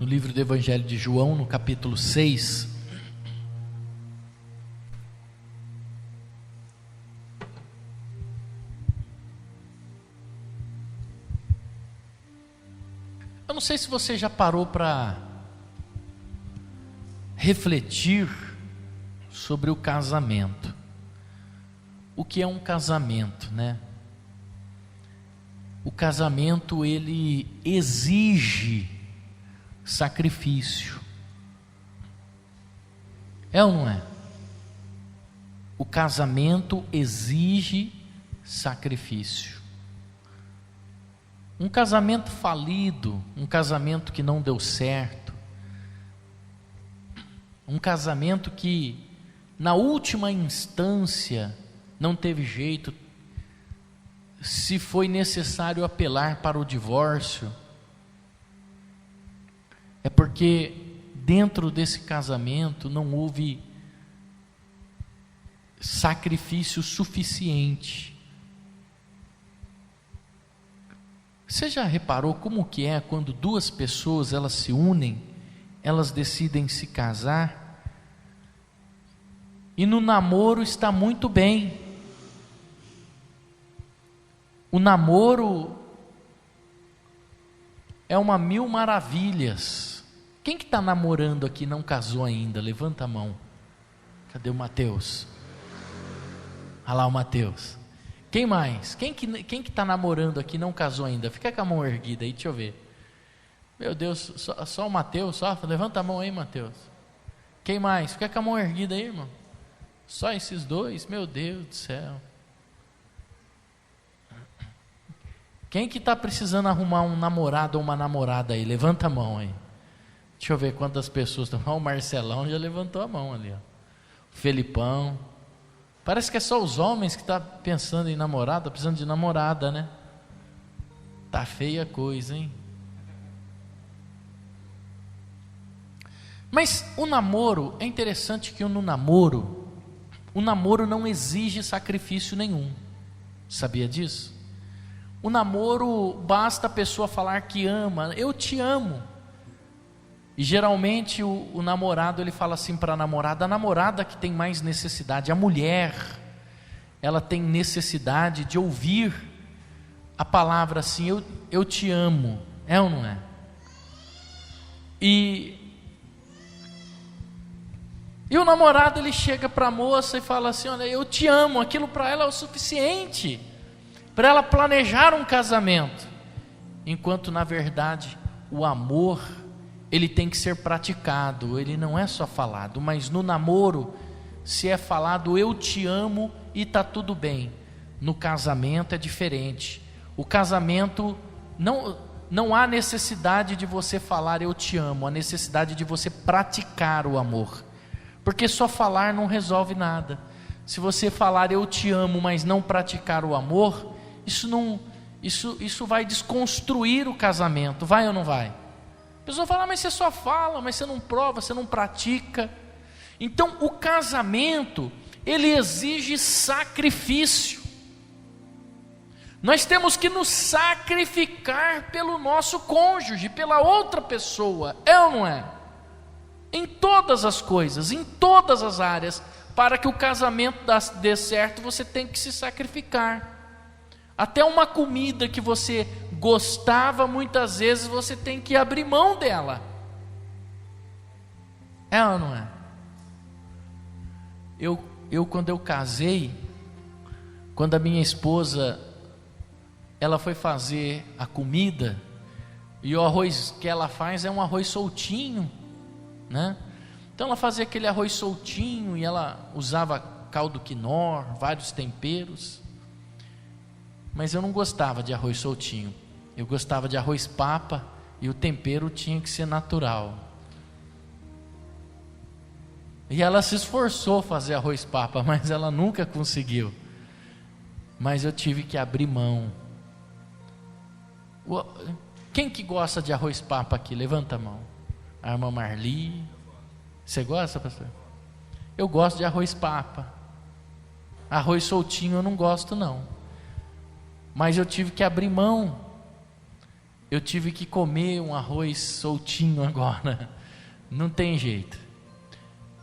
no livro do Evangelho de João, no capítulo 6. Eu não sei se você já parou para refletir sobre o casamento. O que é um casamento, né? O casamento, ele exige sacrifício. É ou não é? O casamento exige sacrifício. Um casamento falido, um casamento que não deu certo, um casamento que na última instância não teve jeito, se foi necessário apelar para o divórcio, é porque dentro desse casamento não houve sacrifício suficiente. Você já reparou como que é quando duas pessoas elas se unem, elas decidem se casar, e no namoro está muito bem. O namoro é uma mil maravilhas. Quem que está namorando aqui não casou ainda? Levanta a mão. Cadê o Mateus? Olha lá o Mateus. Quem mais? Quem que está namorando aqui não casou ainda? Fica com a mão erguida aí, deixa eu ver. Meu Deus, só o Mateus, só? Levanta a mão aí, Mateus. Quem mais? Fica com a mão erguida aí, irmão. Só esses dois? Meu Deus do céu. Quem que está precisando arrumar um namorado ou uma namorada aí? Levanta a mão aí. Deixa eu ver quantas pessoas estão. O Marcelão já levantou a mão ali, ó. O Felipão. Parece que é só os homens que estão pensando em namorada, precisando de namorada, né? Tá feia a coisa, hein? Mas o namoro, é interessante que no namoro, o namoro não exige sacrifício nenhum. Sabia disso? O namoro, basta a pessoa falar que ama, eu te amo. E geralmente o namorado, ele fala assim para a namorada que tem mais necessidade, a mulher, ela tem necessidade de ouvir a palavra assim, eu te amo, é ou não é? E o namorado, ele chega para a moça e fala assim, olha, eu te amo, aquilo para ela é o suficiente para ela planejar um casamento, enquanto na verdade o amor, ele tem que ser praticado, ele não é só falado. Mas no namoro, se é falado eu te amo e está tudo bem. No casamento é diferente. O casamento, não há necessidade de você falar eu te amo, há necessidade de você praticar o amor, porque só falar não resolve nada. Se você falar eu te amo, mas não praticar o amor, isso vai desconstruir o casamento, vai ou não vai? A pessoa fala, mas você só fala, mas você não prova, você não pratica. Então o casamento, ele exige sacrifício. Nós temos que nos sacrificar pelo nosso cônjuge, pela outra pessoa, é ou não é? Em todas as coisas, em todas as áreas, para que o casamento dê certo, você tem que se sacrificar. Até uma comida que você gostava, muitas vezes você tem que abrir mão dela. É ou não é? Eu quando eu casei, quando a minha esposa, ela foi fazer a comida, e o arroz que ela faz é um arroz soltinho, né? Então ela fazia aquele arroz soltinho, e ela usava caldo quinor, vários temperos. Mas eu não gostava de arroz soltinho, eu gostava de arroz papa, e o tempero tinha que ser natural. E ela se esforçou a fazer arroz papa, mas ela nunca conseguiu. Mas eu tive que abrir mão. Quem que gosta de arroz papa aqui? Levanta a mão. A irmã Marli. Você gosta, pastor? Eu gosto de arroz papa. Arroz soltinho eu não gosto não. Mas eu tive que abrir mão. eu tive que comer um arroz soltinho agora. Não tem jeito.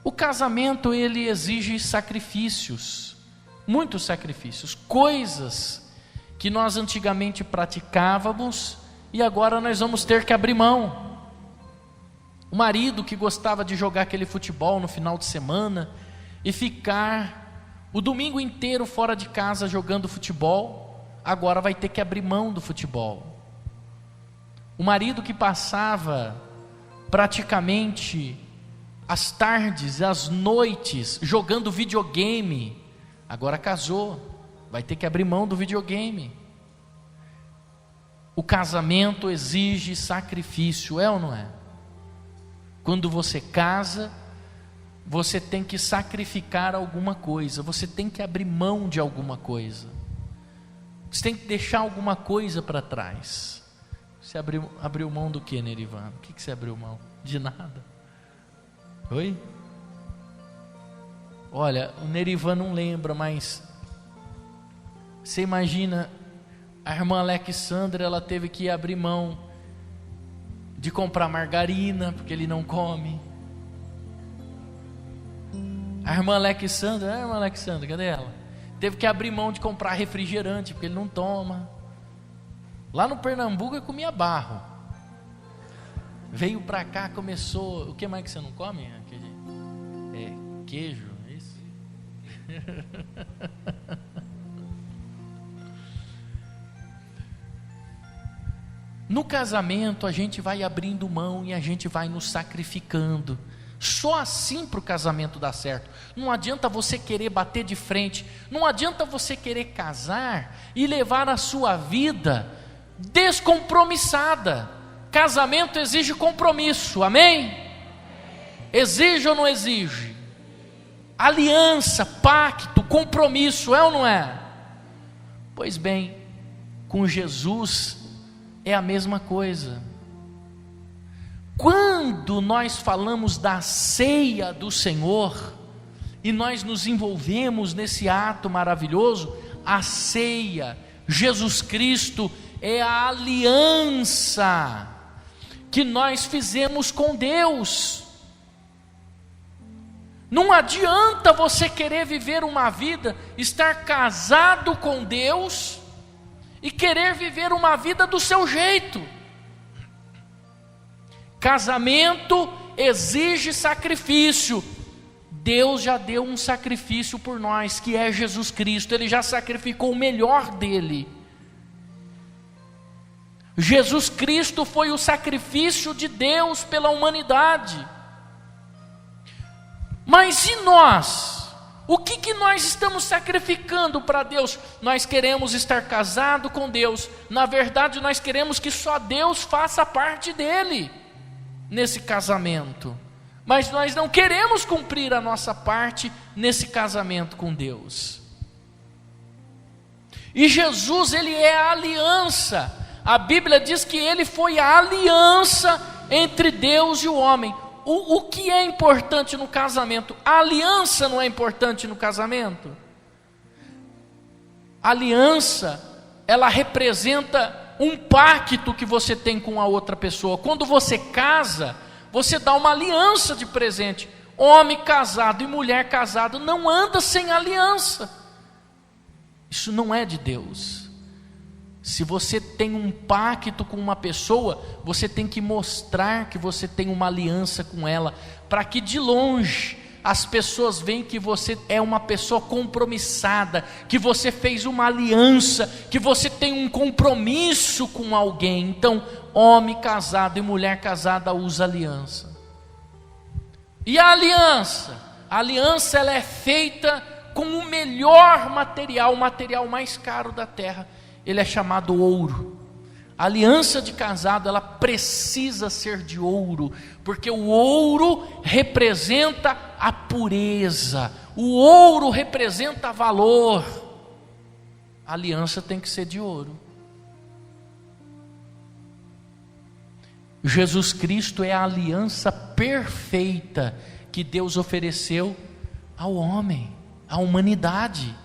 O casamento, ele exige sacrifícios, muitos sacrifícios, coisas que nós antigamente praticávamos e agora nós vamos ter que abrir mão. O marido que gostava de jogar aquele futebol no final de semana e ficar o domingo inteiro fora de casa jogando futebol, agora vai ter que abrir mão do futebol. O marido que passava praticamente as tardes, as noites jogando videogame, agora casou, vai ter que abrir mão do videogame. O casamento exige sacrifício, é ou não é? Quando você casa, você tem que sacrificar alguma coisa, você tem que abrir mão de alguma coisa, você tem que deixar alguma coisa para trás. Você abriu mão do que, Nerivan? O que você abriu mão? De nada. Oi? Olha, o Nerivan não lembra, mas você imagina, a irmã Alexandra, ela teve que abrir mão de comprar margarina, porque ele não come. A irmã Alexandra, cadê ela? Teve que abrir mão de comprar refrigerante, porque ele não toma. Lá no Pernambuco eu comia barro. Veio pra cá, começou. O que mais que você não come? Queijo, é isso? No casamento a gente vai abrindo mão e a gente vai nos sacrificando. Só assim para o casamento dar certo. Não adianta você querer bater de frente, não adianta você querer casar e levar a sua vida descompromissada. Casamento exige compromisso, amém? Exige ou não exige? Aliança, pacto, compromisso, é ou não é? Pois bem, com Jesus é a mesma coisa. Quando nós falamos da ceia do Senhor e nós nos envolvemos nesse ato maravilhoso, a ceia, Jesus Cristo é a aliança que nós fizemos com Deus. Não adianta você querer viver uma vida, estar casado com Deus e querer viver uma vida do seu jeito. Casamento exige sacrifício. Deus já deu um sacrifício por nós, que é Jesus Cristo. Ele já sacrificou o melhor dele. Jesus Cristo foi o sacrifício de Deus pela humanidade. Mas e nós? O que nós estamos sacrificando para Deus? Nós queremos estar casados com Deus. Na verdade, nós queremos que só Deus faça parte dele nesse casamento. Mas nós não queremos cumprir a nossa parte nesse casamento com Deus. E Jesus, ele é a aliança. A Bíblia diz que ele foi a aliança entre Deus e o homem. O que é importante no casamento? A aliança não é importante no casamento? A aliança, ela representa um pacto que você tem com a outra pessoa. Quando você casa, você dá uma aliança de presente. Homem casado e mulher casada não anda sem aliança. Isso não é de Deus. Se você tem um pacto com uma pessoa, você tem que mostrar que você tem uma aliança com ela, para que de longe as pessoas vejam que você é uma pessoa compromissada, que você fez uma aliança, que você tem um compromisso com alguém. Então, homem casado e mulher casada usa aliança. E a aliança? A aliança, ela é feita com o melhor material, o material mais caro da terra. Ele é chamado ouro. A aliança de casado, ela precisa ser de ouro, porque o ouro representa a pureza, o ouro representa valor. A aliança tem que ser de ouro. Jesus Cristo é a aliança perfeita que Deus ofereceu ao homem, à humanidade.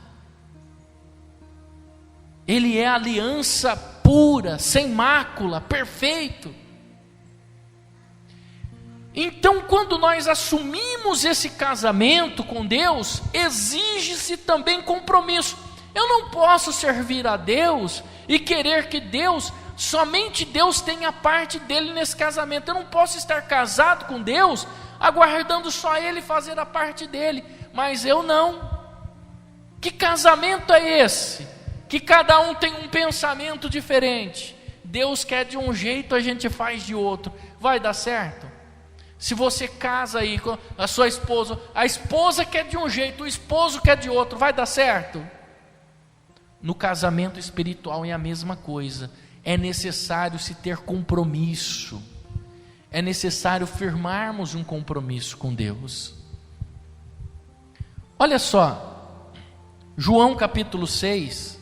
Ele é a aliança pura, sem mácula, perfeito. Então, quando nós assumimos esse casamento com Deus, exige-se também compromisso. Eu não posso servir a Deus e querer que somente Deus tenha parte dele nesse casamento. Eu não posso estar casado com Deus, aguardando só Ele fazer a parte dele, mas eu não. Que casamento é esse? Que cada um tem um pensamento diferente. Deus quer de um jeito, a gente faz de outro. Vai dar certo? Se você casa aí com a sua esposa, a esposa quer de um jeito, o esposo quer de outro, vai dar certo? No casamento espiritual é a mesma coisa. É necessário se ter compromisso. É necessário firmarmos um compromisso com Deus. Olha só, João capítulo 6,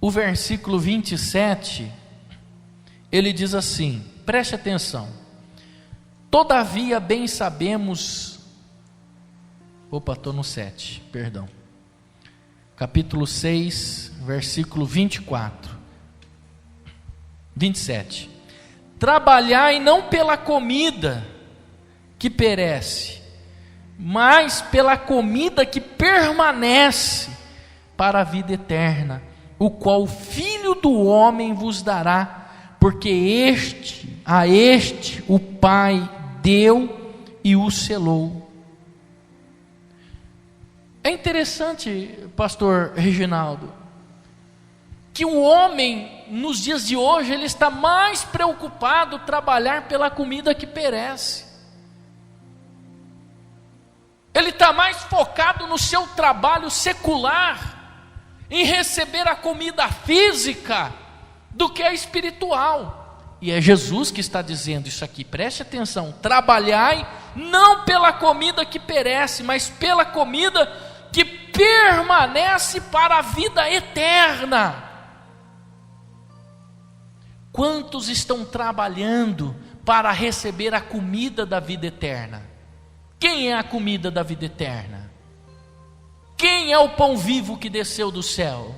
o versículo 27, ele diz assim, preste atenção. Todavia bem sabemos, estou no 7, perdão. Capítulo 6, versículo 27. Trabalhai não pela comida que perece, mas pela comida que permanece para a vida eterna, o qual o Filho do Homem vos dará, porque a este o Pai deu e o selou. É interessante, pastor Reginaldo, que o homem, nos dias de hoje, ele está mais preocupado em trabalhar pela comida que perece. Ele está mais focado no seu trabalho secular, em receber a comida física, do que a espiritual. E é Jesus que está dizendo isso aqui, preste atenção, trabalhai não pela comida que perece, mas pela comida que permanece para a vida eterna. Quantos estão trabalhando para receber a comida da vida eterna? Quem é a comida da vida eterna? Quem é o pão vivo que desceu do céu?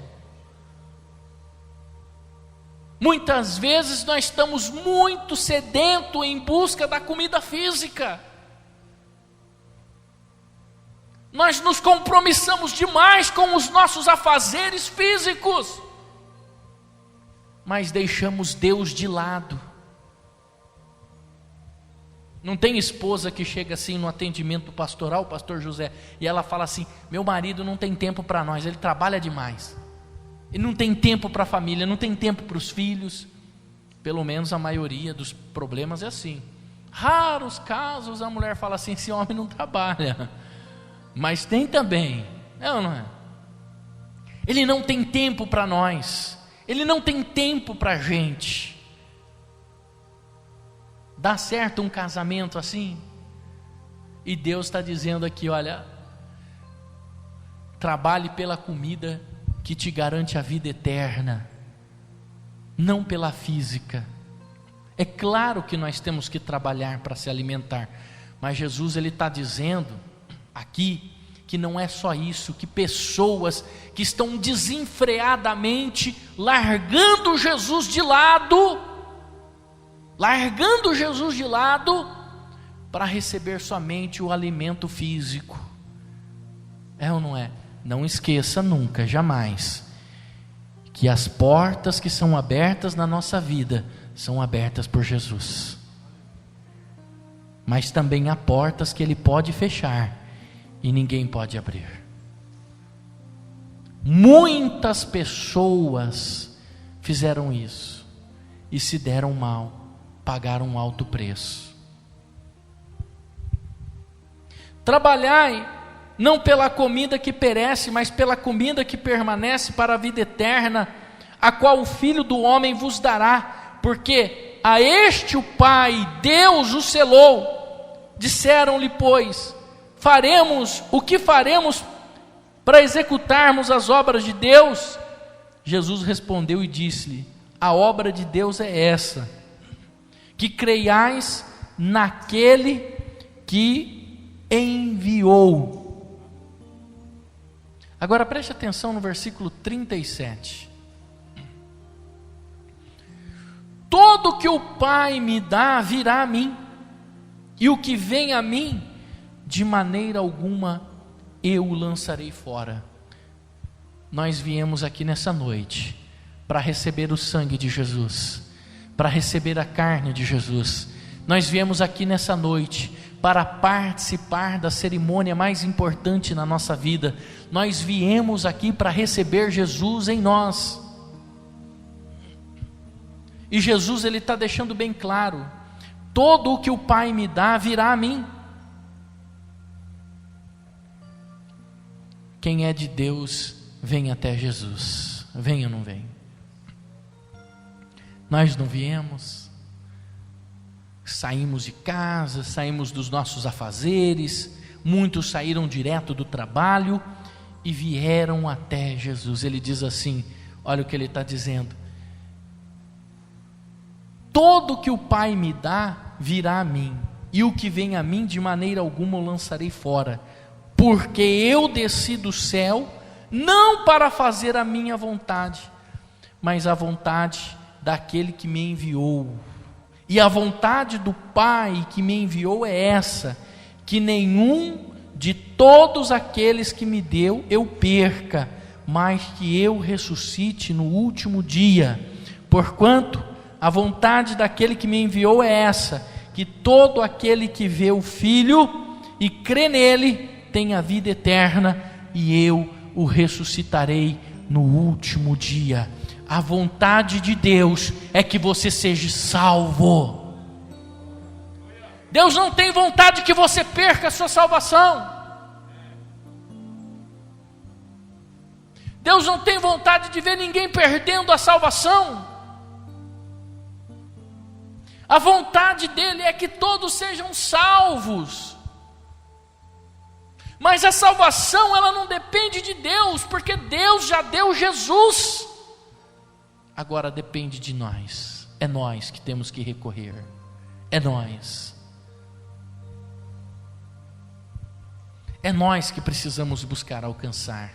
Muitas vezes nós estamos muito sedentos em busca da comida física. Nós nos compromissamos demais com os nossos afazeres físicos, mas deixamos Deus de lado. Não tem esposa que chega assim no atendimento pastoral, pastor José, e ela fala assim, meu marido não tem tempo para nós, ele trabalha demais. Ele não tem tempo para a família, não tem tempo para os filhos. Pelo menos a maioria dos problemas é assim. Raros casos a mulher fala assim, esse homem não trabalha. Mas tem também, é ou não é? Ele não tem tempo para nós. Ele não tem tempo para a gente. Dá certo um casamento assim? E Deus está dizendo aqui, olha, trabalhe pela comida que te garante a vida eterna, não pela física. É claro que nós temos que trabalhar para se alimentar, mas Jesus ele está dizendo aqui que não é só isso, que pessoas que estão desenfreadamente largando Jesus de lado para receber somente o alimento físico. É ou não é? Não esqueça nunca, jamais, que as portas que são abertas na nossa vida são abertas por Jesus, mas também há portas que Ele pode fechar e ninguém pode abrir. Muitas pessoas fizeram isso e se deram mal, pagaram um alto preço. Trabalhai não pela comida que perece, mas pela comida que permanece para a vida eterna, a qual o Filho do Homem vos dará, porque a este o Pai, Deus o selou. Disseram-lhe, pois, o que faremos para executarmos as obras de Deus? Jesus respondeu e disse-lhe, a obra de Deus é essa, que creiais naquele que enviou. Agora preste atenção no versículo 37. todo que o Pai me dá virá a mim, e o que vem a mim, de maneira alguma eu o lançarei fora. Nós viemos aqui nessa noite para receber o sangue de Jesus, para receber a carne de Jesus. Nós viemos aqui nessa noite para participar da cerimônia mais importante na nossa vida. Nós viemos aqui para receber Jesus em nós. E Jesus, ele está deixando bem claro: todo o que o Pai me dá virá a mim. Quem é de Deus, vem até Jesus. Vem ou não vem? Nós não viemos, saímos de casa, saímos dos nossos afazeres, muitos saíram direto do trabalho e vieram até Jesus. Ele diz assim, olha o que ele está dizendo: todo que o Pai me dá virá a mim, e o que vem a mim de maneira alguma o lançarei fora, porque eu desci do céu, não para fazer a minha vontade, mas a vontade daquele que me enviou. E a vontade do Pai que me enviou é essa: que nenhum de todos aqueles que me deu eu perca, mas que eu ressuscite no último dia. Porquanto a vontade daquele que me enviou é essa: que todo aquele que vê o Filho e crê nele tenha vida eterna, e eu o ressuscitarei no último dia. A vontade de Deus é que você seja salvo. Deus não tem vontade que você perca a sua salvação. Deus não tem vontade de ver ninguém perdendo a salvação. A vontade dele é que todos sejam salvos. Mas a salvação, ela não depende de Deus, porque Deus já deu Jesus. Agora depende de nós. É nós que temos que recorrer. É nós. É nós que precisamos buscar alcançar.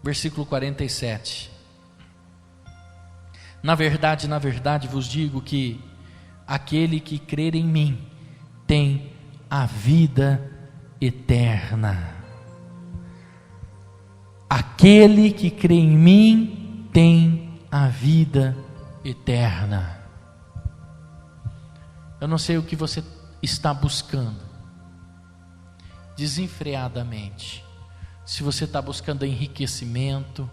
Versículo 47. Na verdade vos digo que aquele que crer em mim tem a vida eterna. Aquele que crê em mim tem a vida eterna. Eu não sei o que você está buscando desenfreadamente. Se você está buscando enriquecimento,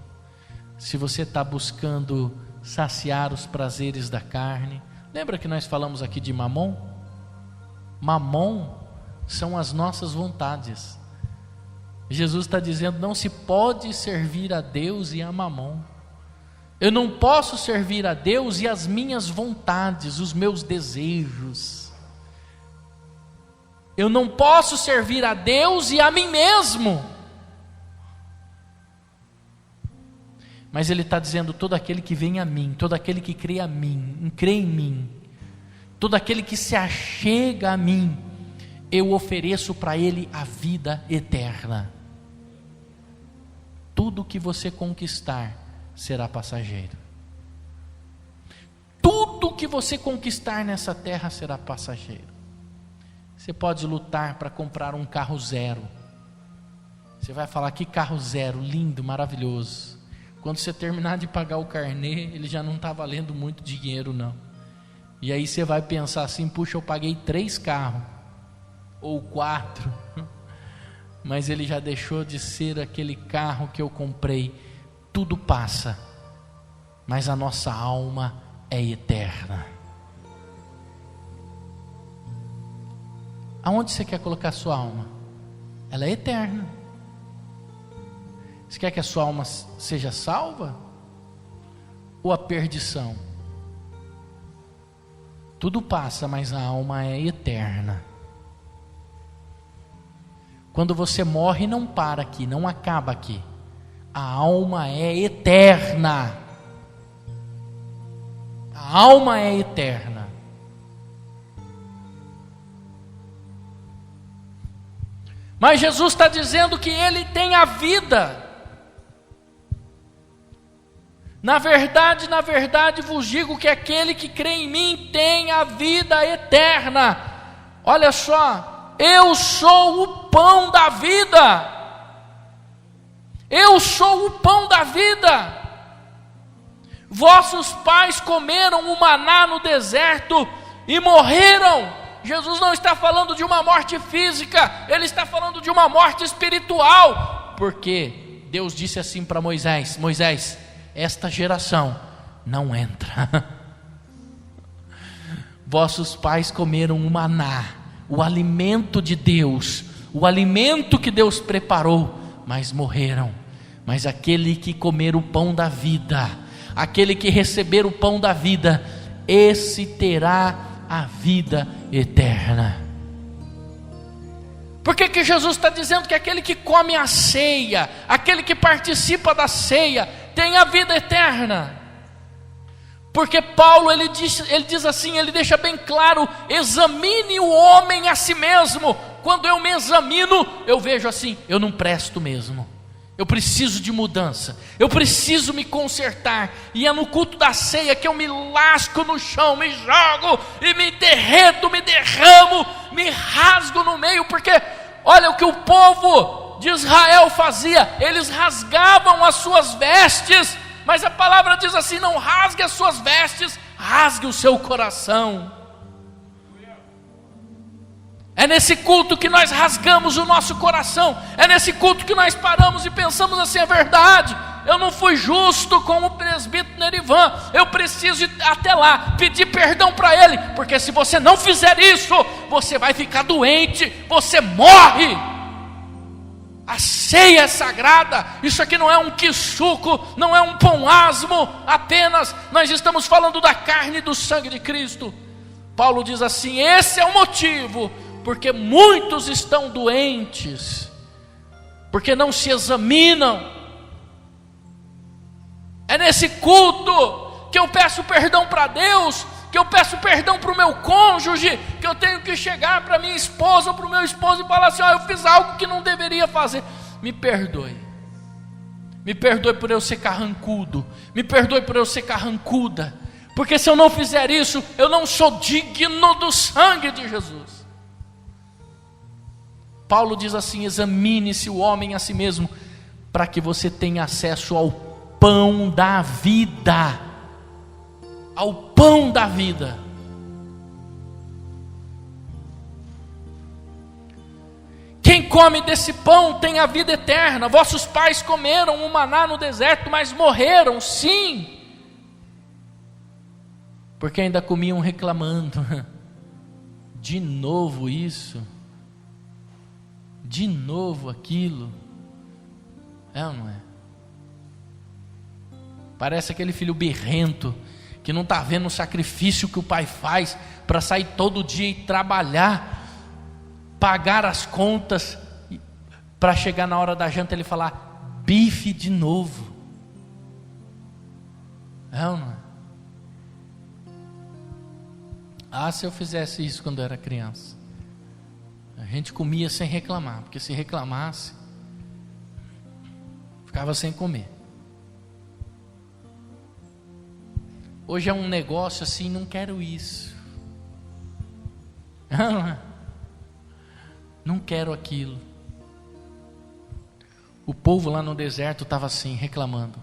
se você está buscando saciar os prazeres da carne. Lembra que nós falamos aqui de Mamon? Mamon são as nossas vontades. Jesus está dizendo: não se pode servir a Deus e a Mamon. Eu não posso servir a Deus e as minhas vontades, os meus desejos. Eu não posso servir a Deus e a mim mesmo. Mas ele está dizendo: todo aquele que vem a mim, todo aquele que crê em mim, todo aquele que se achega a mim, eu ofereço para ele a vida eterna. Tudo que você conquistar será passageiro. Tudo que você conquistar nessa terra será passageiro. Você pode lutar para comprar um carro zero. Você vai falar: que carro zero, lindo, maravilhoso. Quando você terminar de pagar o carnê, ele já não está valendo muito dinheiro não. E aí você vai pensar assim: puxa, eu paguei 3 carros, ou 4, mas ele já deixou de ser aquele carro que eu comprei. Tudo passa, mas a nossa alma é eterna. Aonde você quer colocar a sua alma? Ela é eterna. Você quer que a sua alma seja salva? Ou a perdição? Tudo passa, mas a alma é eterna. Quando você morre, não para aqui, não acaba aqui. A alma é eterna. A alma é eterna. Mas Jesus está dizendo que Ele tem a vida. Na verdade vos digo que aquele que crê em mim tem a vida eterna. Olha só, eu sou o pão da vida. Eu sou o pão da vida. Vossos pais comeram o maná no deserto e morreram. Jesus não está falando de uma morte física, ele está falando de uma morte espiritual. Porque Deus disse assim para Moisés: Moisés, esta geração não entra. Vossos pais comeram o maná, o alimento de Deus, o alimento que Deus preparou, mas morreram. Mas aquele que comer o pão da vida, aquele que receber o pão da vida, esse terá a vida eterna. Por que Jesus está dizendo que aquele que come a ceia, aquele que participa da ceia, tem a vida eterna? Porque Paulo ele diz assim, ele deixa bem claro: examine o homem a si mesmo. Quando eu me examino, eu vejo assim, eu não presto mesmo. Eu preciso de mudança, eu preciso me consertar. E é no culto da ceia que eu me lasco no chão, me jogo e me derreto, me derramo, me rasgo no meio. Porque olha o que o povo de Israel fazia: eles rasgavam as suas vestes. Mas a palavra diz assim: não rasgue as suas vestes, rasgue o seu coração. É nesse culto que nós rasgamos o nosso coração. É nesse culto que nós paramos e pensamos assim: é verdade, eu não fui justo com o presbítero Nerivan, eu preciso ir até lá, pedir perdão para ele, porque se você não fizer isso, você vai ficar doente, você morre. A ceia é sagrada. Isso aqui não é um quissuco, não é um pão asmo apenas. Nós estamos falando da carne e do sangue de Cristo. Paulo diz assim: esse é o motivo porque muitos estão doentes, porque não se examinam. É nesse culto que eu peço perdão para Deus, que eu peço perdão para o meu cônjuge, que eu tenho que chegar para minha esposa ou para o meu esposo e falar assim: eu fiz algo que não deveria fazer, me perdoe. Me perdoe por eu ser carrancudo, me perdoe por eu ser carrancuda, porque se eu não fizer isso, eu não sou digno do sangue de Jesus. Paulo diz assim: examine-se o homem a si mesmo, para que você tenha acesso ao pão da vida. Ao pão da vida. Quem come desse pão tem a vida eterna. Vossos pais comeram o maná no deserto, mas morreram, sim, porque ainda comiam reclamando. De novo isso, de novo aquilo. É ou não é? Parece aquele filho birrento que não está vendo o sacrifício que o pai faz para sair todo dia e trabalhar, pagar as contas, para chegar na hora da janta ele falar: bife de novo. É ou não é? Ah, se eu fizesse isso quando eu era criança. A gente comia sem reclamar, porque se reclamasse, ficava sem comer. Hoje é um negócio assim: não quero isso, não quero aquilo. O povo lá no deserto estava assim, reclamando.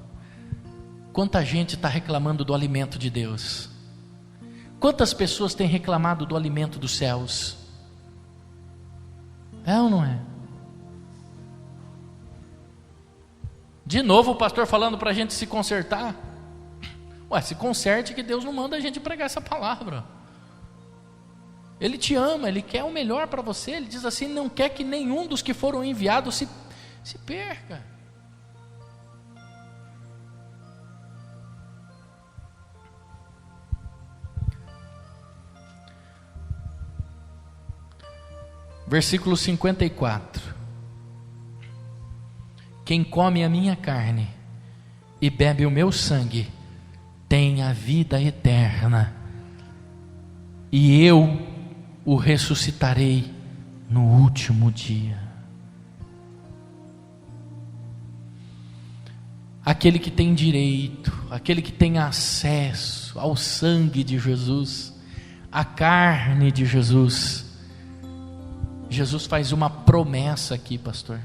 Quanta gente está reclamando do alimento de Deus? Quantas pessoas têm reclamado do alimento dos céus? É ou não é? De novo o pastor falando para a gente se consertar. Ué, se conserte, que Deus não manda a gente pregar essa palavra. Ele te ama, Ele quer o melhor para você. Ele diz assim: não quer que nenhum dos que foram enviados se perca. Versículo 54. Quem come a minha carne e bebe o meu sangue tem a vida eterna, e eu o ressuscitarei no último dia. aquele que tem direito, aquele que tem acesso ao sangue de Jesus, à carne de Jesus. Jesus faz uma promessa aqui, pastor.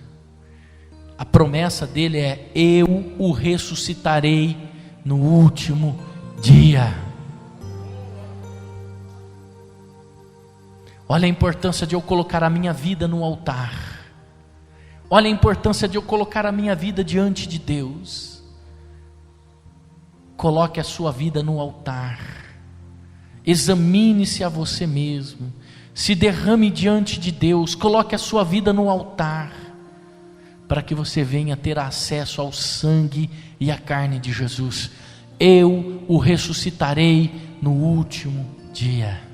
A promessa dele é: eu o ressuscitarei no último dia. Olha a importância de eu colocar a minha vida no altar. Olha a importância de eu colocar a minha vida diante de Deus. Coloque a sua vida no altar. Examine-se a você mesmo. Se derrame diante de Deus. Coloque a sua vida no altar, para que você venha ter acesso ao sangue e à carne de Jesus. Eu o ressuscitarei no último dia.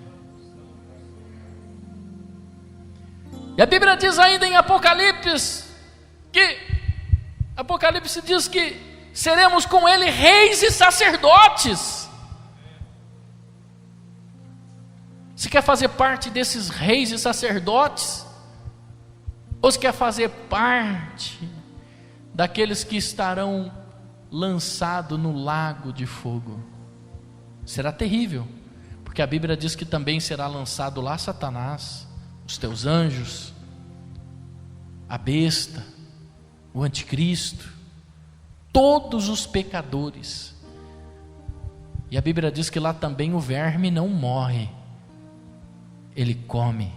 E a Bíblia diz ainda em Apocalipse diz que seremos com ele reis e sacerdotes. Você quer fazer parte desses reis e sacerdotes? Ou você quer fazer parte daqueles que estarão lançados no lago de fogo? Será terrível, porque a Bíblia diz que também será lançado lá Satanás, os teus anjos, a besta, o anticristo, todos os pecadores. E a Bíblia diz que lá também o verme não morre, ele come,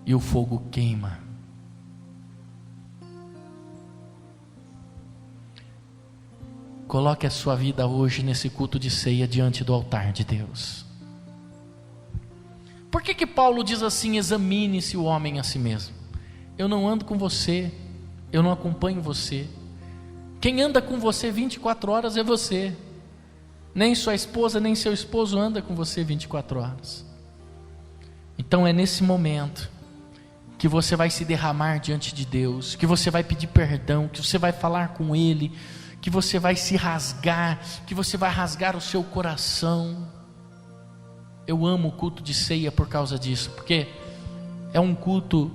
e o fogo queima. Coloque a sua vida hoje nesse culto de ceia diante do altar de Deus. Por que Paulo diz assim: examine-se o homem a si mesmo? Eu não ando com você, eu não acompanho você. Quem anda com você 24 horas é você. Nem sua esposa, nem seu esposo anda com você 24 horas. Então é nesse momento que você vai se derramar diante de Deus, que você vai pedir perdão, que você vai falar com Ele, que você vai se rasgar, que você vai rasgar o seu coração. Eu amo o culto de ceia por causa disso, porque é um culto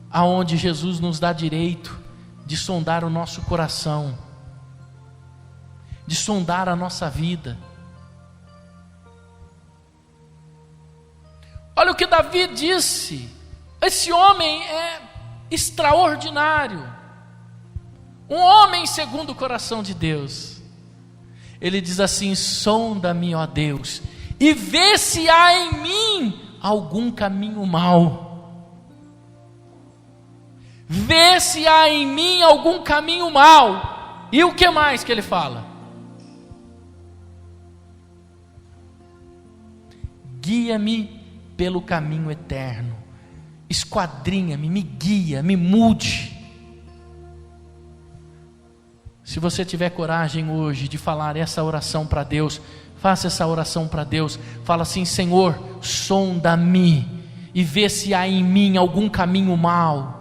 aonde Jesus nos dá direito de sondar o nosso coração, de sondar a nossa vida. Olha o que Davi disse. Esse homem é extraordinário, um homem segundo o coração de Deus. Ele diz assim: sonda-me, ó Deus, e vê se há em mim algum caminho mau. Vê se há em mim algum caminho mau. E o que mais que ele fala? Guia-me pelo caminho eterno. Esquadrinha-me, me guia, me mude. Se você tiver coragem hoje de falar essa oração para Deus, faça essa oração para Deus. Fala assim: Senhor, sonda-me e vê se há em mim algum caminho mau.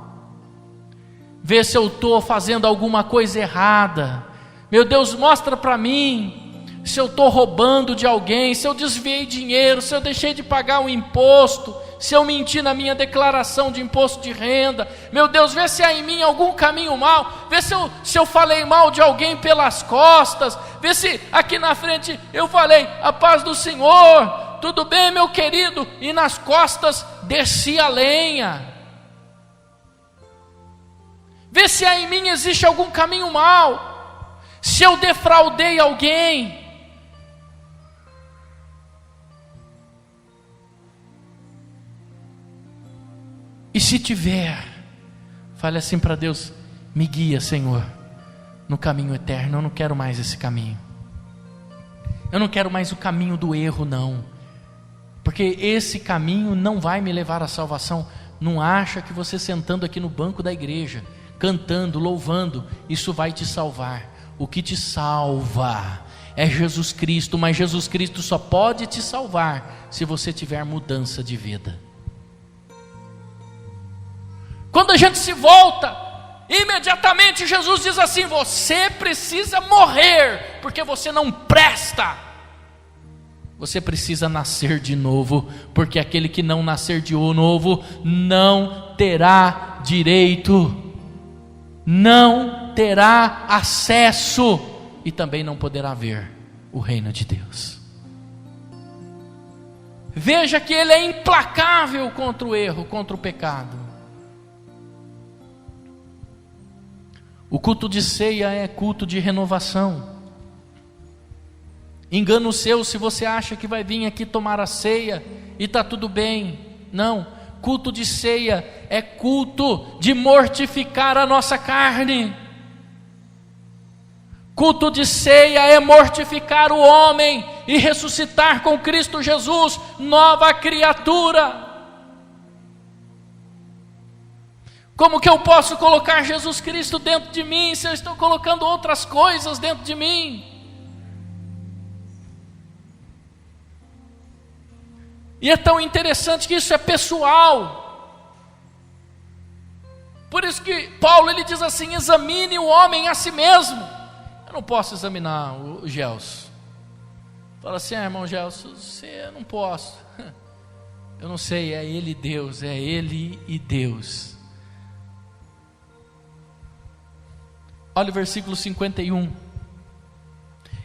Vê se eu estou fazendo alguma coisa errada. Meu Deus, mostra para mim se eu estou roubando de alguém, se eu desviei dinheiro, se eu deixei de pagar um imposto, se eu menti na minha declaração de imposto de renda. Meu Deus, vê se há em mim algum caminho mau. Vê se eu falei mal de alguém pelas costas. Vê se aqui na frente eu falei: a paz do Senhor, tudo bem, meu querido, e nas costas desci a lenha. Vê se há em mim existe algum caminho mau, se eu defraudei alguém. E se tiver, fale assim para Deus: me guia, Senhor, no caminho eterno. Eu não quero mais esse caminho. Eu não quero mais o caminho do erro, não. Porque esse caminho não vai me levar à salvação. Não acha que você sentando aqui no banco da igreja, cantando, louvando, isso vai te salvar. O que te salva é Jesus Cristo. Mas Jesus Cristo só pode te salvar se você tiver mudança de vida. Quando a gente se volta, imediatamente Jesus diz assim: você precisa morrer, porque você não presta. Você precisa nascer de novo, porque aquele que não nascer de novo não terá direito. Não terá acesso e também não poderá ver o reino de Deus. Veja que ele é implacável contra o erro, contra o pecado. O culto de ceia é culto de renovação. Engano seu se você acha que vai vir aqui tomar a ceia e está tudo bem. Não, culto de ceia é culto de mortificar a nossa carne. Culto de ceia é mortificar o homem e ressuscitar com Cristo Jesus, nova criatura. Como que eu posso colocar Jesus Cristo dentro de mim se eu estou colocando outras coisas dentro de mim? E é tão interessante que isso é pessoal. Por isso que Paulo ele diz assim: examine o homem a si mesmo. Eu não posso examinar o Gelson. Fala assim: irmão Gelson, eu não posso. Eu não sei, é ele e Deus, é ele e Deus. Olha o versículo 51.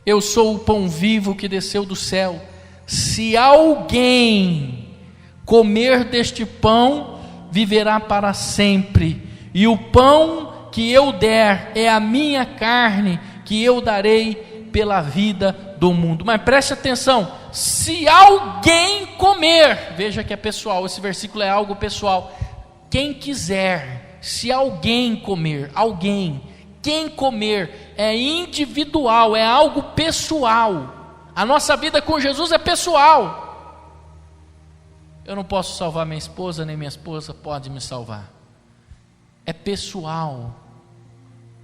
Eu sou o pão vivo que desceu do céu. Se alguém comer deste pão, viverá para sempre. E o pão que eu der é a minha carne, que eu darei pela vida do mundo. Mas preste atenção, se alguém comer, veja que é pessoal, esse versículo é algo pessoal. Quem quiser, se alguém comer, alguém, quem comer, é individual, é algo pessoal. A nossa vida com Jesus é pessoal. Eu não posso salvar minha esposa, nem minha esposa pode me salvar. É pessoal.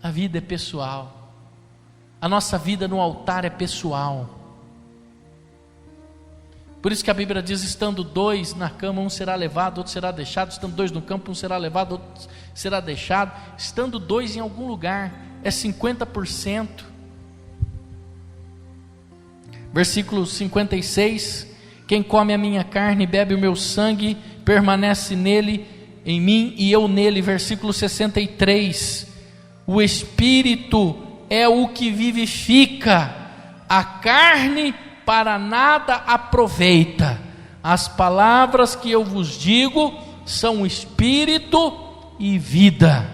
A vida é pessoal. A nossa vida no altar é pessoal. Por isso que a Bíblia diz: estando dois na cama, um será levado, outro será deixado. Estando dois no campo, um será levado, outro será deixado. Estando dois em algum lugar, é 50%. Versículo 56: quem come a minha carne e bebe o meu sangue, permanece nele, em mim e eu nele. Versículo 63: o Espírito é o que vivifica, a carne para nada aproveita. As palavras que eu vos digo são Espírito e vida.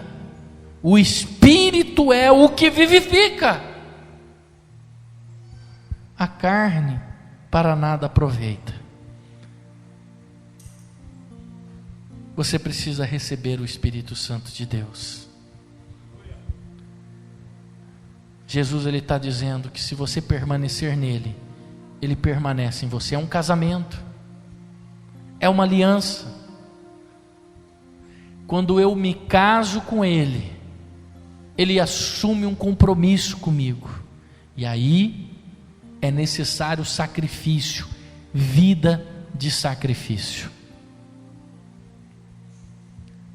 O Espírito é o que vivifica, a carne para nada aproveita. Você precisa receber o Espírito Santo de Deus. Jesus ele está dizendo que se você permanecer nele, ele permanece em você. É um casamento, é uma aliança. Quando eu me caso com ele, ele assume um compromisso comigo, e aí é necessário sacrifício, vida de sacrifício.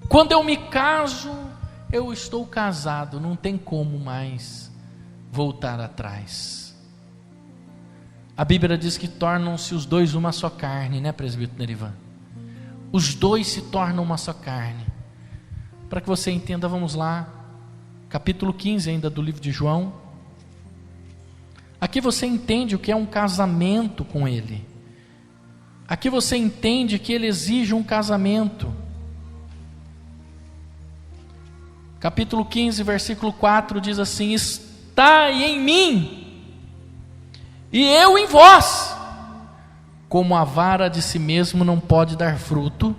Quando eu me caso, eu estou casado, não tem como mais voltar atrás. A Bíblia diz que tornam-se os dois uma só carne, né, presbítero Nerivan? Os dois se tornam uma só carne. Para que você entenda, vamos lá, capítulo 15 ainda do livro de João. Aqui você entende o que é um casamento com ele. Aqui você entende que ele exige um casamento. Capítulo 15, versículo 4 diz assim: estai em mim, e eu em vós. Como a vara de si mesmo não pode dar fruto,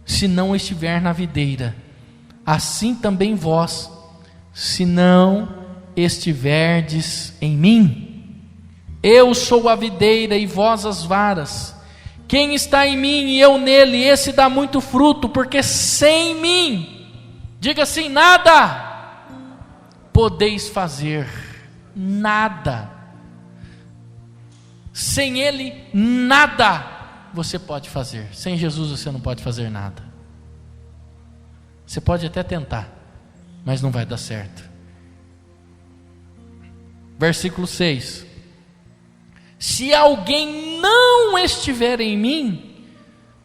se não estiver na videira, assim também vós, se não estiverdes em mim. Eu sou a videira e vós as varas. Quem está em mim e eu nele, esse dá muito fruto, porque sem mim, diga assim, nada podeis fazer. Nada. Sem ele, nada você pode fazer. Sem Jesus você não pode fazer nada. Você pode até tentar, mas não vai dar certo. Versículo 6: se alguém não estiver em mim,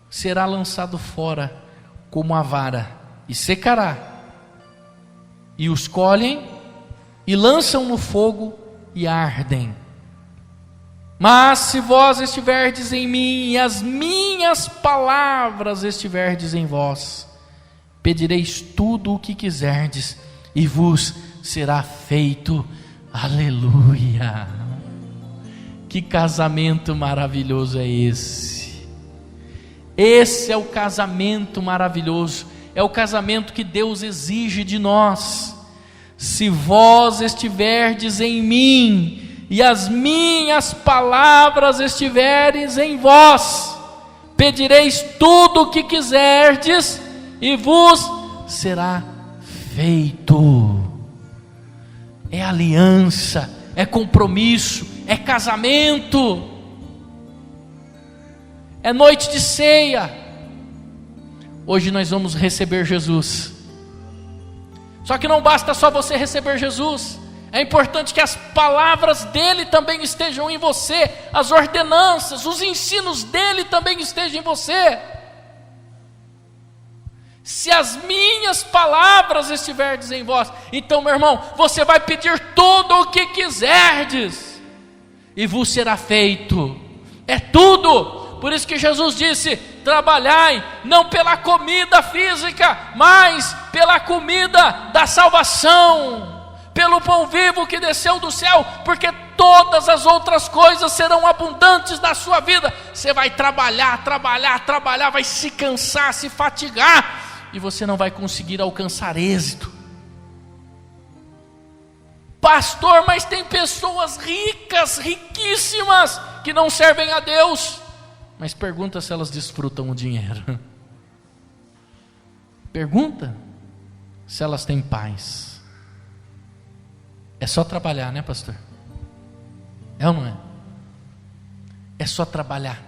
será lançado fora como a vara, e secará. E os colhem e lançam no fogo e ardem. Mas se vós estiverdes em mim e as minhas palavras estiverdes em vós, pedireis tudo o que quiserdes e vos será feito. Aleluia! Que casamento maravilhoso é esse! Esse é o casamento maravilhoso, é o casamento que Deus exige de nós. Se vós estiverdes em mim e as minhas palavras estiverem em vós, pedireis tudo o que quiserdes e vos será feito. É aliança, é compromisso, é casamento, é noite de ceia. Hoje nós vamos receber Jesus. Só que não basta só você receber Jesus, é importante que as palavras dele também estejam em você, as ordenanças, os ensinos dele também estejam em você. Se as minhas palavras estiverdes em vós, então, meu irmão, você vai pedir tudo o que quiserdes e vos será feito. É tudo. Por isso que Jesus disse: trabalhai não pela comida física, mas pela comida da salvação, pelo pão vivo que desceu do céu, porque todas as outras coisas serão abundantes na sua vida. Você vai trabalhar, vai se cansar, se fatigar, e você não vai conseguir alcançar êxito. Pastor, mas tem pessoas ricas, riquíssimas, que não servem a Deus. Mas pergunta se elas desfrutam o dinheiro. Pergunta se elas têm paz. É só trabalhar, né, pastor? É ou não é? É só trabalhar.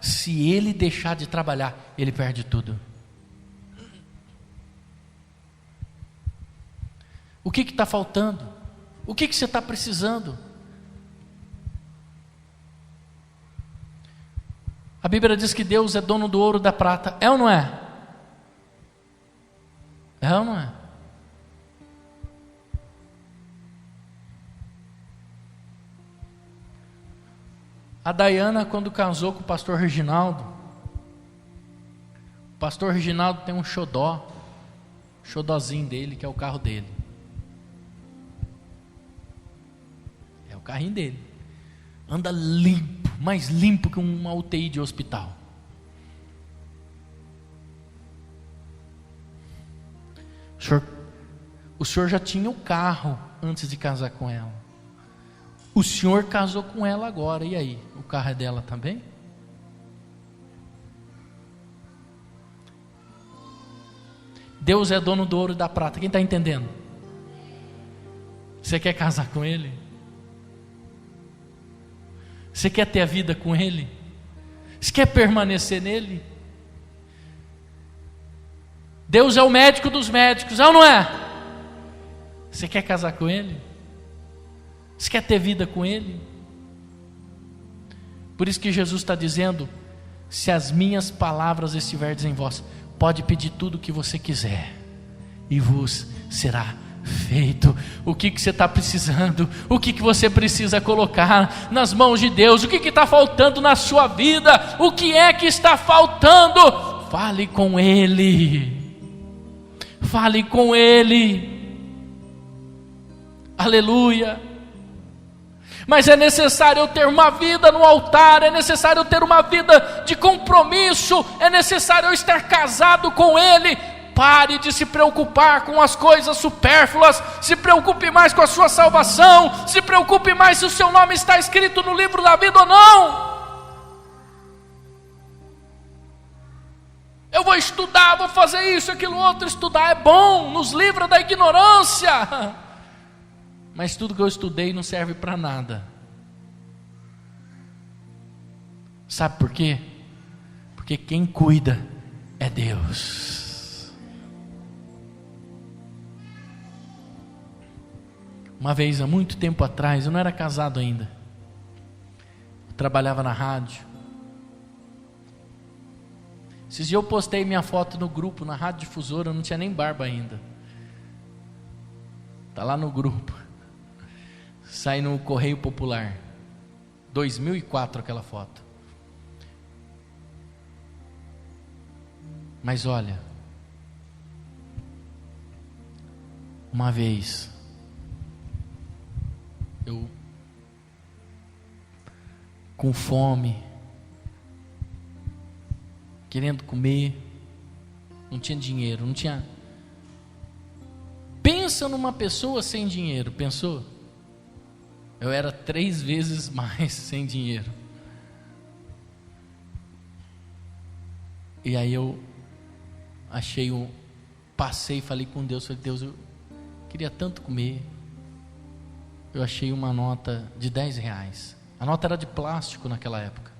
Se ele deixar de trabalhar, ele perde tudo. O que está faltando? O que você está precisando? A Bíblia diz que Deus é dono do ouro e da prata. É ou não é? É ou não é? A Dayana, quando casou com o pastor Reginaldo, o pastor Reginaldo tem um xodózinho dele, que é o carro dele. É o carrinho dele. Anda limpo, mais limpo que uma UTI de hospital. O senhor já tinha o carro antes de casar com ela. O senhor casou com ela agora, e aí? O carro é dela também? Deus é dono do ouro e da prata. Quem está entendendo? Você quer casar com Ele? Você quer ter a vida com Ele? Você quer permanecer nele? Deus é o médico dos médicos, é ou não é? Você quer casar com Ele? Você quer ter vida com Ele? Por isso que Jesus está dizendo: se as minhas palavras estiverdes em vós, pode pedir tudo o que você quiser e vos será feito. O que você está precisando? O que você precisa colocar nas mãos de Deus? O que está faltando na sua vida? O que é que está faltando? Fale com Ele. Fale com Ele. Aleluia. Mas é necessário eu ter uma vida no altar, é necessário eu ter uma vida de compromisso, é necessário eu estar casado com Ele. Pare de se preocupar com as coisas supérfluas, se preocupe mais com a sua salvação, se preocupe mais se o seu nome está escrito no livro da vida ou não. Eu vou estudar, vou fazer isso, aquilo outro. Estudar é bom, nos livra da ignorância, mas tudo que eu estudei não serve para nada. Sabe por quê? Porque quem cuida é Deus. Uma vez, há muito tempo atrás, eu não era casado ainda, eu trabalhava na rádio. Esses dias eu postei minha foto no grupo, na Rádio Difusora, eu não tinha nem barba ainda. Está lá no grupo. Sai no Correio Popular. 2004 aquela foto. Mas olha, uma vez eu com fome, querendo comer, não tinha dinheiro, não tinha. Pensa numa pessoa sem dinheiro, pensou? Eu era 3 vezes mais sem dinheiro. E aí eu passei e falei com Deus, falei, Deus, eu queria tanto comer. Eu achei uma nota de R$10. A nota era de plástico naquela época.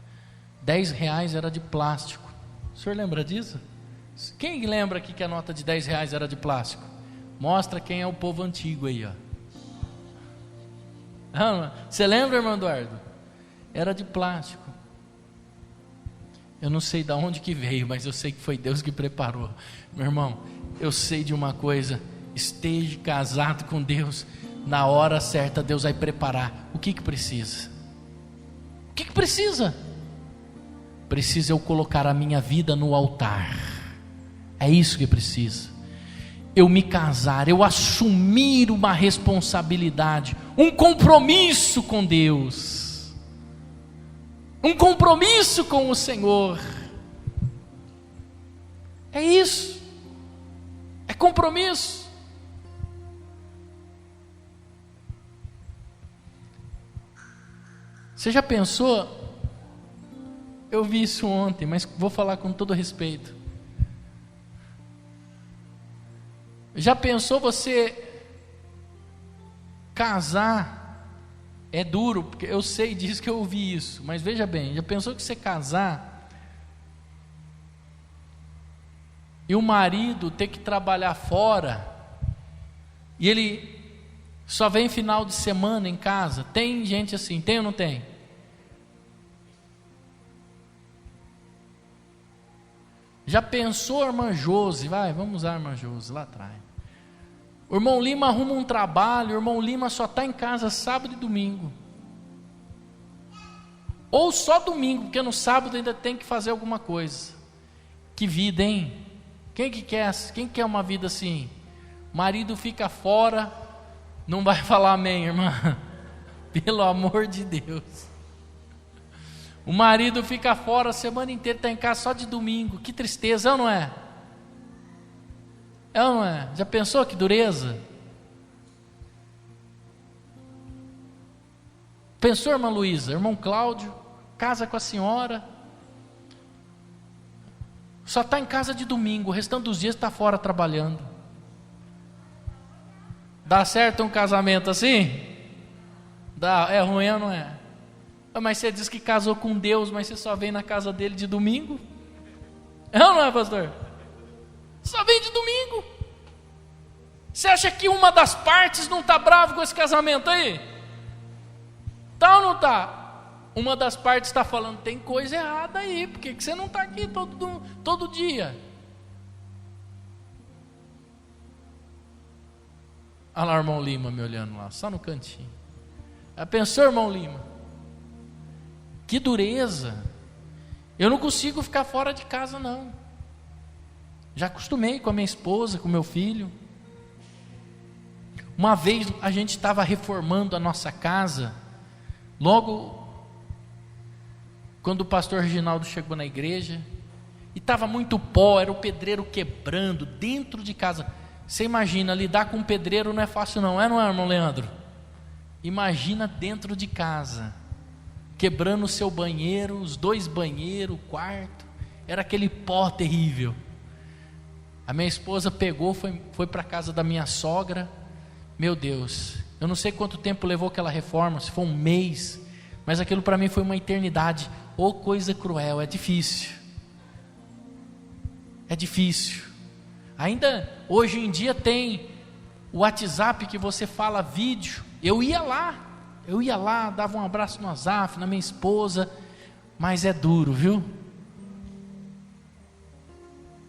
R$10 era de plástico. O senhor lembra disso? Quem lembra aqui que a nota de R$10 era de plástico? Mostra quem é o povo antigo aí, ó. Você lembra, irmão Eduardo? Era de plástico. Eu não sei de onde que veio, mas eu sei que foi Deus que preparou. Meu irmão, eu sei de uma coisa: esteja casado com Deus, na hora certa Deus vai preparar. O que precisa? O que precisa? Precisa eu colocar a minha vida no altar. É isso que precisa. Eu me casar, eu assumir uma responsabilidade, um compromisso com Deus, um compromisso com o Senhor. É isso, é compromisso. Você já pensou? Eu vi isso ontem, mas vou falar com todo respeito. Já pensou você casar? É duro, porque eu sei disso, que eu ouvi isso, mas veja bem, já pensou que você casar e o marido ter que trabalhar fora e ele só vem final de semana em casa? Tem gente assim, tem ou não tem? Já pensou, irmã Josi? Vamos usar a irmã Josi lá atrás. O irmão Lima arruma um trabalho, o irmão Lima só está em casa sábado e domingo. Ou só domingo, porque no sábado ainda tem que fazer alguma coisa. Que vida, hein? Quem quer uma vida assim? O marido fica fora, não vai falar amém, irmã? Pelo amor de Deus. O marido fica fora a semana inteira, está em casa só de domingo. Que tristeza, é ou não é? É ou não é? Já pensou que dureza? Pensou, irmã Luísa? Irmão Cláudio, casa com a senhora, só está em casa de domingo, o restante dos dias está fora trabalhando. Dá certo um casamento assim? Dá, é ruim ou não é? Mas você diz que casou com Deus, mas você só vem na casa dele de domingo? É ou não é, pastor? Só vem de domingo. Você acha que uma das partes não está bravo com esse casamento aí? Tá ou não está? Uma das partes está falando, tem coisa errada aí, por que você não está aqui todo dia? Olha lá o irmão Lima me olhando lá, só no cantinho. Já pensou, irmão Lima? Que dureza. Eu não consigo ficar fora de casa não. Já acostumei com a minha esposa, com o meu filho. Uma vez a gente estava reformando a nossa casa, logo quando o pastor Reginaldo chegou na igreja, e estava muito pó, era o pedreiro quebrando dentro de casa. Você imagina, lidar com um pedreiro não é fácil não é, irmão Leandro? Imagina dentro de casa, quebrando o seu banheiro, os 2 banheiros, o quarto, era aquele pó terrível. A minha esposa pegou, foi para a casa da minha sogra. Meu Deus, eu não sei quanto tempo levou aquela reforma, se foi um mês, mas aquilo para mim foi uma eternidade. Ô coisa cruel, é difícil. É difícil. Ainda hoje em dia tem o WhatsApp que você fala vídeo. Eu ia lá, dava um abraço no Azaf, na minha esposa, mas é duro, viu?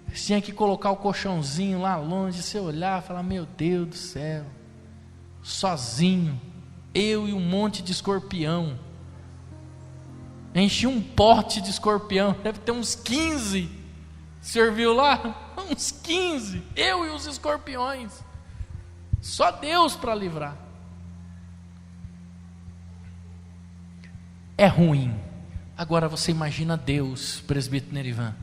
Você tinha que colocar o colchãozinho lá longe, você olhar e falar, meu Deus do céu. sozinho, eu e um monte de escorpião. Enchi um pote de escorpião, deve ter uns 15. Serviu lá? Uns 15. Eu e os escorpiões. Só Deus para livrar. É ruim. Agora você imagina Deus, presbítero Nerivan.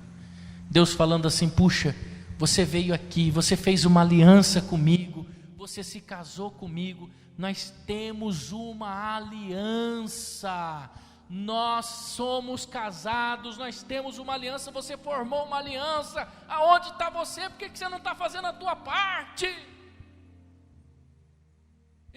Deus falando assim: puxa, você veio aqui, você fez uma aliança comigo, você se casou comigo, nós temos uma aliança. Nós somos casados, nós temos uma aliança, você formou uma aliança. Aonde está você? Por que você não está fazendo a tua parte?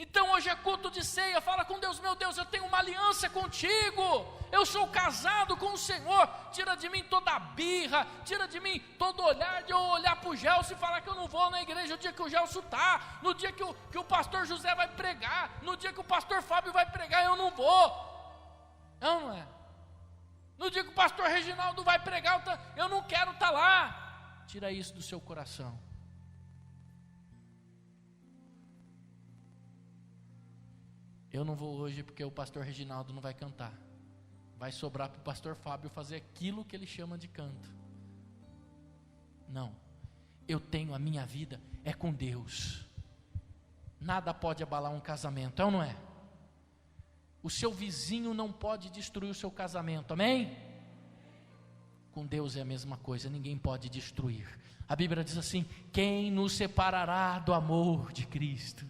Então hoje é culto de ceia, fala com Deus: meu Deus, eu tenho uma aliança contigo, eu sou casado com o Senhor. Tira de mim toda a birra, tira de mim todo olhar de eu olhar para o Gelson e falar que eu não vou na igreja o dia que o Gelson está, no dia que o pastor José vai pregar, no dia que o pastor Fábio vai pregar, eu não vou. Não é? No dia que o pastor Reginaldo vai pregar, eu não quero estar lá. Tira isso do seu coração. Eu não vou hoje porque o pastor Reginaldo não vai cantar. Vai sobrar para o pastor Fábio fazer aquilo que ele chama de canto. Não. Eu tenho a minha vida, é com Deus. Nada pode abalar um casamento, é ou não é? O seu vizinho não pode destruir o seu casamento, amém? Com Deus é a mesma coisa, ninguém pode destruir. A Bíblia diz assim: quem nos separará do amor de Cristo?